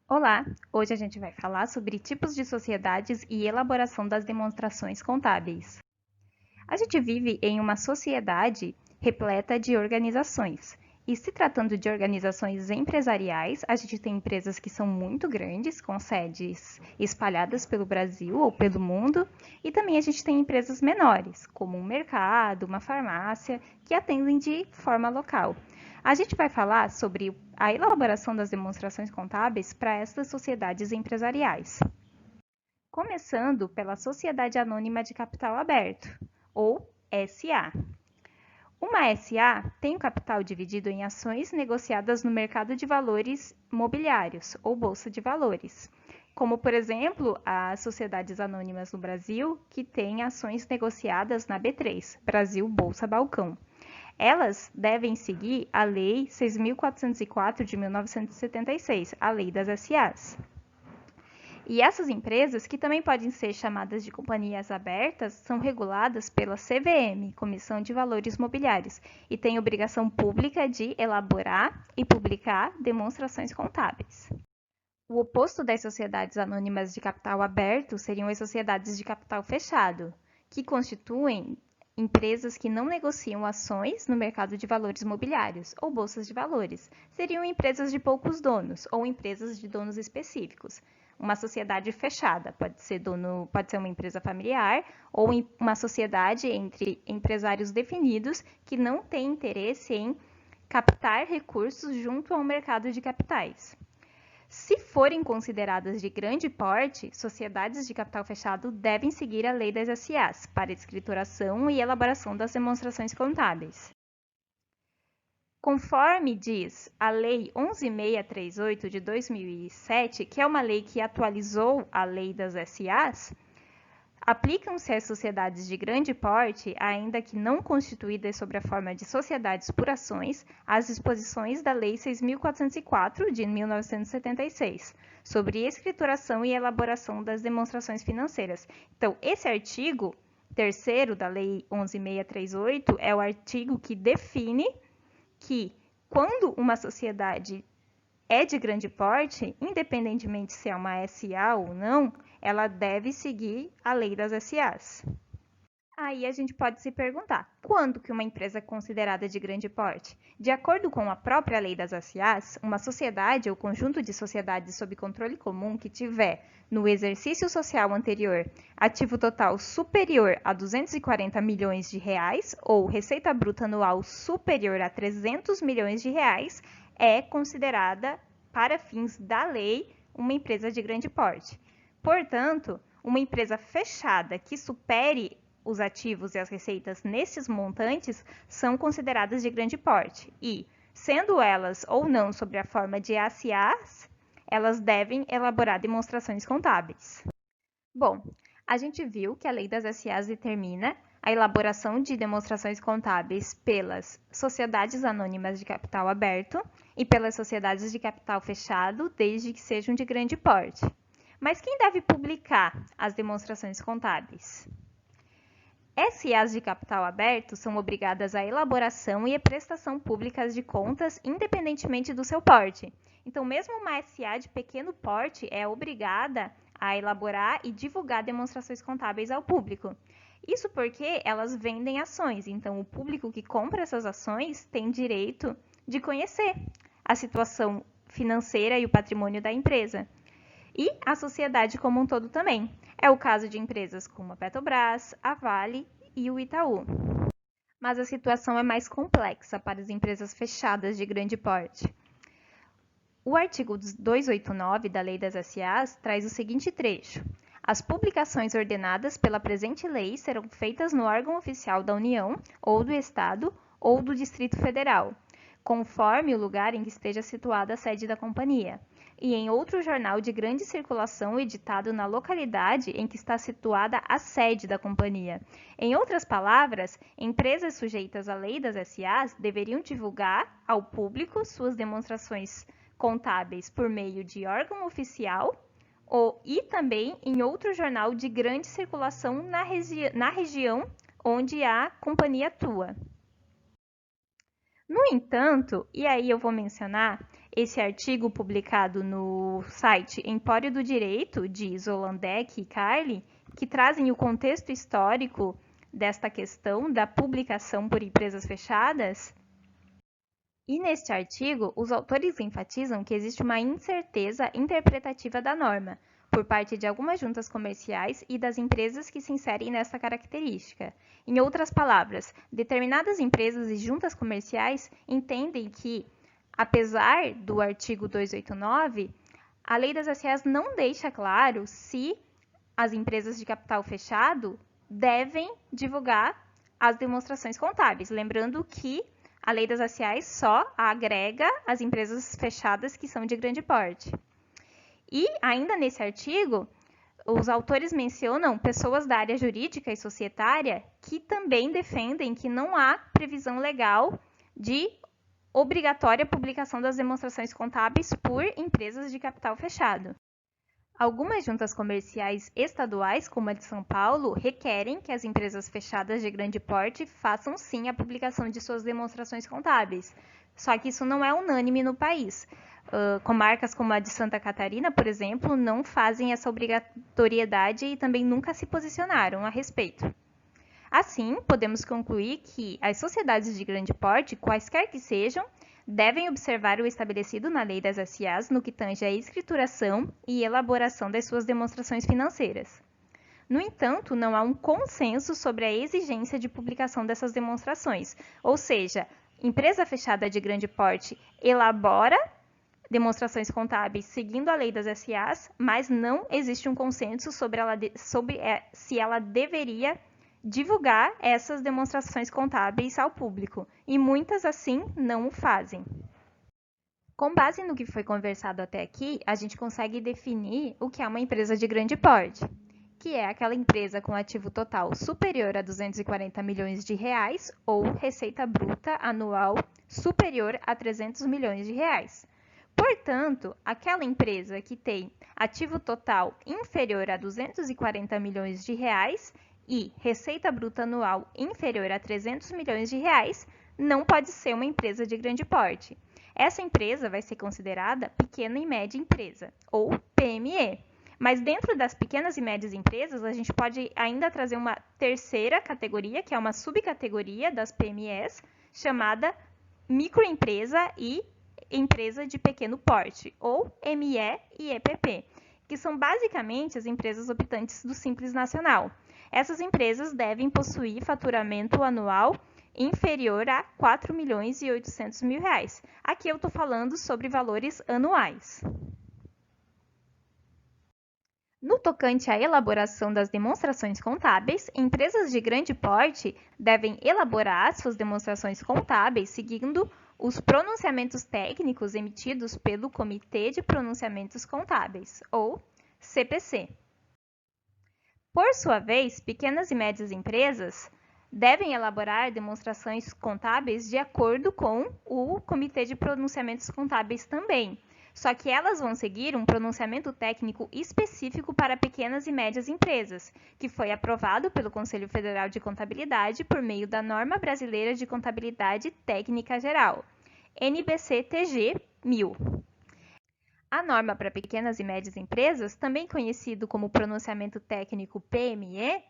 Olá! Hoje a gente vai falar sobre tipos de sociedades e elaboração das demonstrações contábeis. A gente vive em uma sociedade repleta de organizações. E se tratando de organizações empresariais, a gente tem empresas que são muito grandes, com sedes espalhadas pelo Brasil ou pelo mundo, e também a gente tem empresas menores, como um mercado, uma farmácia, que atendem de forma local. A gente vai falar sobre a elaboração das demonstrações contábeis para estas sociedades empresariais. Começando pela Sociedade Anônima de Capital Aberto, ou SA. Uma SA tem o capital dividido em ações negociadas no mercado de valores mobiliários, ou bolsa de valores, como, por exemplo, as sociedades anônimas no Brasil, que têm ações negociadas na B3, Brasil Bolsa Balcão. Elas devem seguir a Lei 6.404 de 1976, a Lei das SAs. E essas empresas, que também podem ser chamadas de companhias abertas, são reguladas pela CVM, Comissão de Valores Mobiliários, e têm obrigação pública de elaborar e publicar demonstrações contábeis. O oposto das sociedades anônimas de capital aberto seriam as sociedades de capital fechado, que constituem empresas que não negociam ações no mercado de valores mobiliários ou bolsas de valores. Seriam empresas de poucos donos ou empresas de donos específicos. Uma sociedade fechada pode ser uma empresa familiar ou uma sociedade entre empresários definidos que não têm interesse em captar recursos junto ao mercado de capitais. Se forem consideradas de grande porte, sociedades de capital fechado devem seguir a lei das SAs para escrituração e elaboração das demonstrações contábeis. Conforme diz a Lei 11.638 de 2007, que é uma lei que atualizou a lei das SAs, aplicam-se às sociedades de grande porte, ainda que não constituídas sob a forma de sociedades por ações, as disposições da Lei 6.404 de 1976, sobre escrituração e elaboração das demonstrações financeiras. Então, esse artigo 3º da Lei 11.638 é o artigo que define que, quando uma sociedade é de grande porte, independentemente se é uma SA ou não, ela deve seguir a lei das SAs. Aí a gente pode se perguntar, quando que uma empresa é considerada de grande porte? De acordo com a própria lei das SAs, uma sociedade ou conjunto de sociedades sob controle comum que tiver, no exercício social anterior, ativo total superior a 240 milhões de reais ou receita bruta anual superior a 300 milhões de reais, é considerada, para fins da lei, uma empresa de grande porte. Portanto, uma empresa fechada que supere os ativos e as receitas nesses montantes são consideradas de grande porte e, sendo elas ou não sob a forma de ACAs, elas devem elaborar demonstrações contábeis. Bom, a gente viu que a lei das SAs determina a elaboração de demonstrações contábeis pelas sociedades anônimas de capital aberto e pelas sociedades de capital fechado, desde que sejam de grande porte. Mas quem deve publicar as demonstrações contábeis? SAs de capital aberto são obrigadas à elaboração e prestação públicas de contas independentemente do seu porte. Então, mesmo uma SA de pequeno porte é obrigada a elaborar e divulgar demonstrações contábeis ao público. Isso porque elas vendem ações, então o público que compra essas ações tem direito de conhecer a situação financeira e o patrimônio da empresa. E a sociedade como um todo também. É o caso de empresas como a Petrobras, a Vale e o Itaú. Mas a situação é mais complexa para as empresas fechadas de grande porte. O artigo 289 da Lei das SAs traz o seguinte trecho: as publicações ordenadas pela presente lei serão feitas no órgão oficial da União, ou do Estado, ou do Distrito Federal, conforme o lugar em que esteja situada a sede da companhia, e em outro jornal de grande circulação editado na localidade em que está situada a sede da companhia. Em outras palavras, empresas sujeitas à lei das SAs deveriam divulgar ao público suas demonstrações contábeis por meio de órgão oficial e também em outro jornal de grande circulação na região onde a companhia atua. No entanto, e aí eu vou mencionar, esse artigo publicado no site Empório do Direito, de Zolandec e Carli, que trazem o contexto histórico desta questão da publicação por empresas fechadas. E neste artigo, os autores enfatizam que existe uma incerteza interpretativa da norma, por parte de algumas juntas comerciais e das empresas que se inserem nessa característica. Em outras palavras, determinadas empresas e juntas comerciais entendem que, apesar do artigo 289, a Lei das SAS não deixa claro se as empresas de capital fechado devem divulgar as demonstrações contábeis. Lembrando que a Lei das SAS só agrega as empresas fechadas que são de grande porte. E, ainda nesse artigo, os autores mencionam pessoas da área jurídica e societária que também defendem que não há previsão legal de obrigatória publicação das demonstrações contábeis por empresas de capital fechado. Algumas juntas comerciais estaduais, como a de São Paulo, requerem que as empresas fechadas de grande porte façam sim a publicação de suas demonstrações contábeis. Só que isso não é unânime no país. Comarcas como a de Santa Catarina, por exemplo, não fazem essa obrigatoriedade e também nunca se posicionaram a respeito. Assim, podemos concluir que as sociedades de grande porte, quaisquer que sejam, devem observar o estabelecido na Lei das SAs no que tange à escrituração e elaboração das suas demonstrações financeiras. No entanto, não há um consenso sobre a exigência de publicação dessas demonstrações, ou seja, empresa fechada de grande porte elabora demonstrações contábeis seguindo a Lei das SAs, mas não existe um consenso sobre se ela deveria divulgar essas demonstrações contábeis ao público, e muitas, assim, não o fazem. Com base no que foi conversado até aqui, a gente consegue definir o que é uma empresa de grande porte, que é aquela empresa com ativo total superior a 240 milhões de reais ou receita bruta anual superior a 300 milhões de reais. Portanto, aquela empresa que tem ativo total inferior a 240 milhões de reais e receita bruta anual inferior a 300 milhões de reais não pode ser uma empresa de grande porte. Essa empresa vai ser considerada pequena e média empresa, ou PME. Mas dentro das pequenas e médias empresas, a gente pode ainda trazer uma terceira categoria, que é uma subcategoria das PMEs, chamada microempresa e empresa de pequeno porte, ou ME e EPP, que são basicamente as empresas optantes do Simples Nacional. Essas empresas devem possuir faturamento anual inferior a R$ 4.800.000. Aqui eu estou falando sobre valores anuais. No tocante à elaboração das demonstrações contábeis, empresas de grande porte devem elaborar suas demonstrações contábeis seguindo os pronunciamentos técnicos emitidos pelo Comitê de Pronunciamentos Contábeis, ou CPC. Por sua vez, pequenas e médias empresas devem elaborar demonstrações contábeis de acordo com o Comitê de Pronunciamentos Contábeis também, só que elas vão seguir um pronunciamento técnico específico para pequenas e médias empresas, que foi aprovado pelo Conselho Federal de Contabilidade por meio da Norma Brasileira de Contabilidade Técnica Geral, NBC-TG 1000. A norma para pequenas e médias empresas, também conhecido como pronunciamento técnico PME,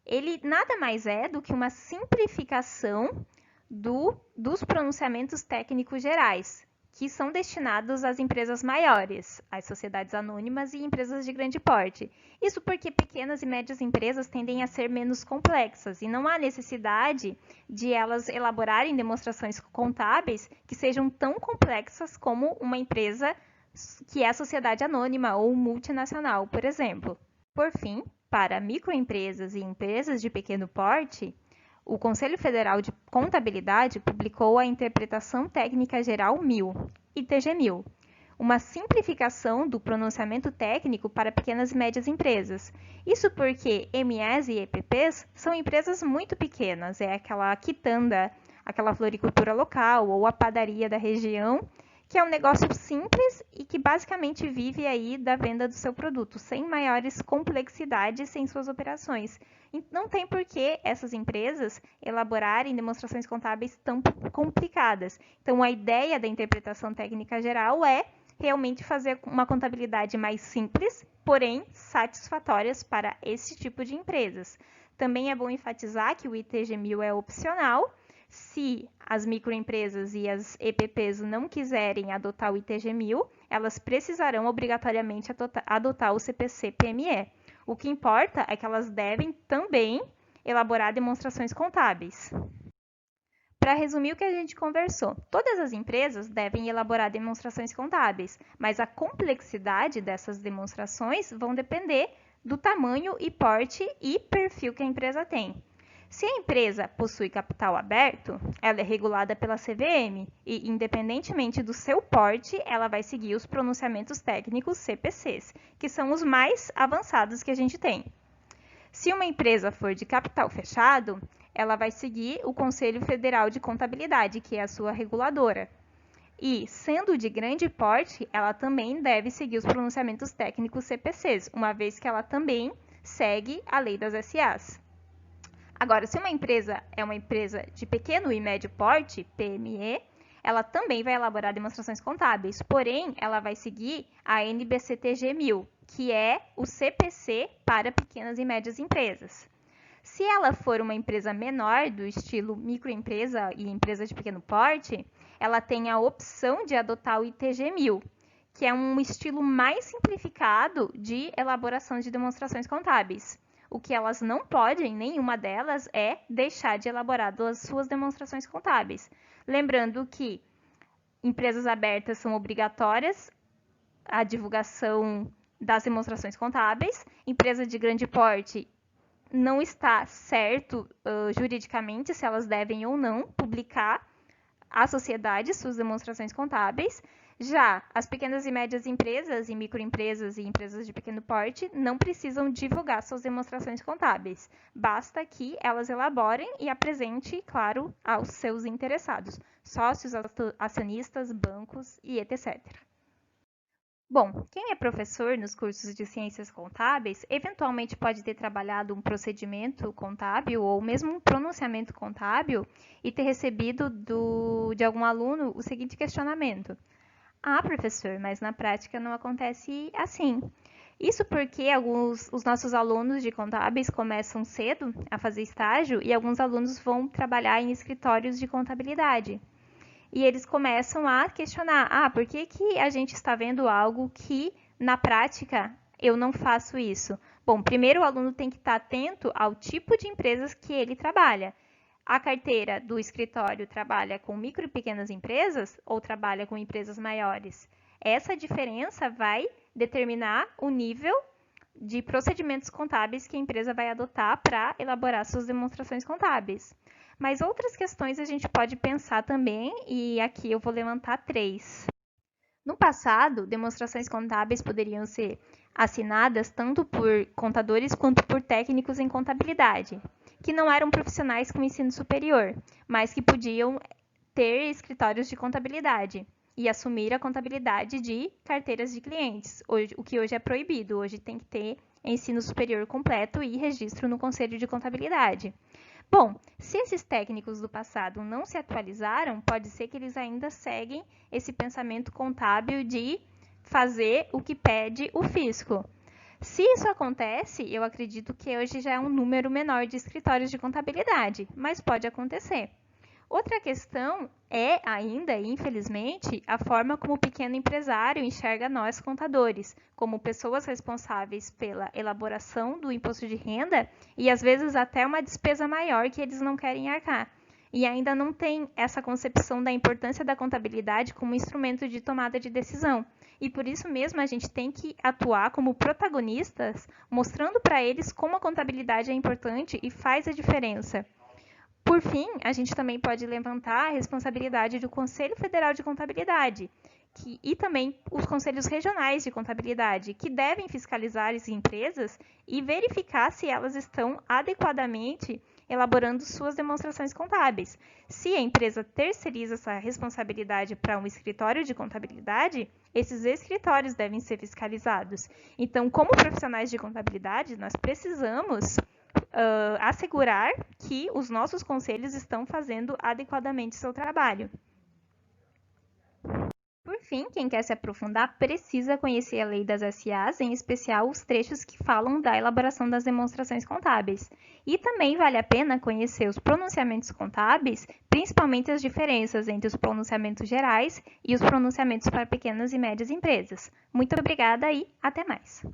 ele nada mais é do que uma simplificação dos pronunciamentos técnicos gerais, que são destinados às empresas maiores, às sociedades anônimas e empresas de grande porte. Isso porque pequenas e médias empresas tendem a ser menos complexas e não há necessidade de elas elaborarem demonstrações contábeis que sejam tão complexas como uma empresa que é a sociedade anônima ou multinacional, por exemplo. Por fim, para microempresas e empresas de pequeno porte, o Conselho Federal de Contabilidade publicou a Interpretação Técnica Geral 1000, ITG 1000, uma simplificação do pronunciamento técnico para pequenas e médias empresas. Isso porque MEs e EPPs são empresas muito pequenas, é aquela quitanda, aquela floricultura local ou a padaria da região que é um negócio simples e que basicamente vive aí da venda do seu produto, sem maiores complexidades em suas operações. Não tem por que essas empresas elaborarem demonstrações contábeis tão complicadas. Então, a ideia da interpretação técnica geral é realmente fazer uma contabilidade mais simples, porém satisfatórias para esse tipo de empresas. Também é bom enfatizar que o ITG-1000 é opcional. Se as microempresas e as EPPs não quiserem adotar o ITG-1000, elas precisarão obrigatoriamente adotar o CPC-PME. O que importa é que elas devem também elaborar demonstrações contábeis. Para resumir o que a gente conversou, todas as empresas devem elaborar demonstrações contábeis, mas a complexidade dessas demonstrações vão depender do tamanho e porte e perfil que a empresa tem. Se a empresa possui capital aberto, ela é regulada pela CVM e, independentemente do seu porte, ela vai seguir os pronunciamentos técnicos CPCs, que são os mais avançados que a gente tem. Se uma empresa for de capital fechado, ela vai seguir o Conselho Federal de Contabilidade, que é a sua reguladora. E, sendo de grande porte, ela também deve seguir os pronunciamentos técnicos CPCs, uma vez que ela também segue a lei das SAs. Agora, se uma empresa é uma empresa de pequeno e médio porte, PME, ela também vai elaborar demonstrações contábeis, porém, ela vai seguir a NBCTG-1000, que é o CPC para pequenas e médias empresas. Se ela for uma empresa menor, do estilo microempresa e empresa de pequeno porte, ela tem a opção de adotar o ITG-1000, que é um estilo mais simplificado de elaboração de demonstrações contábeis. O que elas não podem, nenhuma delas, é deixar de elaborar as suas demonstrações contábeis. Lembrando que empresas abertas são obrigatórias a divulgação das demonstrações contábeis, empresa de grande porte não está certo juridicamente se elas devem ou não publicar à sociedade suas demonstrações contábeis. Já as pequenas e médias empresas e microempresas e empresas de pequeno porte não precisam divulgar suas demonstrações contábeis. Basta que elas elaborem e apresentem, claro, aos seus interessados, sócios, acionistas, bancos e etc. Bom, quem é professor nos cursos de ciências contábeis, eventualmente pode ter trabalhado um procedimento contábil ou mesmo um pronunciamento contábil e ter recebido de algum aluno o seguinte questionamento: ah, professor, mas na prática não acontece assim. Isso porque os nossos alunos de contábeis começam cedo a fazer estágio e alguns alunos vão trabalhar em escritórios de contabilidade. E eles começam a questionar, por que a gente está vendo algo que, na prática, eu não faço isso? Bom, primeiro o aluno tem que estar atento ao tipo de empresas que ele trabalha. A carteira do escritório trabalha com micro e pequenas empresas ou trabalha com empresas maiores? Essa diferença vai determinar o nível de procedimentos contábeis que a empresa vai adotar para elaborar suas demonstrações contábeis. Mas outras questões a gente pode pensar também, e aqui eu vou levantar 3. No passado, demonstrações contábeis poderiam ser assinadas tanto por contadores quanto por técnicos em contabilidade, que não eram profissionais com ensino superior, mas que podiam ter escritórios de contabilidade e assumir a contabilidade de carteiras de clientes, o que hoje é proibido. Hoje tem que ter ensino superior completo e registro no Conselho de Contabilidade. Bom, se esses técnicos do passado não se atualizaram, pode ser que eles ainda seguem esse pensamento contábil de fazer o que pede o fisco. Se isso acontece, eu acredito que hoje já é um número menor de escritórios de contabilidade, mas pode acontecer. Outra questão é ainda, infelizmente, a forma como o pequeno empresário enxerga nós contadores, como pessoas responsáveis pela elaboração do imposto de renda e às vezes até uma despesa maior que eles não querem arcar. E ainda não tem essa concepção da importância da contabilidade como instrumento de tomada de decisão. E por isso mesmo a gente tem que atuar como protagonistas, mostrando para eles como a contabilidade é importante e faz a diferença. Por fim, a gente também pode levantar a responsabilidade do Conselho Federal de Contabilidade e também os conselhos regionais de contabilidade, que devem fiscalizar as empresas e verificar se elas estão adequadamente elaborando suas demonstrações contábeis. Se a empresa terceiriza essa responsabilidade para um escritório de contabilidade, esses escritórios devem ser fiscalizados. Então, como profissionais de contabilidade, nós precisamos assegurar que os nossos conselhos estão fazendo adequadamente seu trabalho. Por fim, quem quer se aprofundar precisa conhecer a lei das SAs, em especial os trechos que falam da elaboração das demonstrações contábeis. E também vale a pena conhecer os pronunciamentos contábeis, principalmente as diferenças entre os pronunciamentos gerais e os pronunciamentos para pequenas e médias empresas. Muito obrigada e até mais!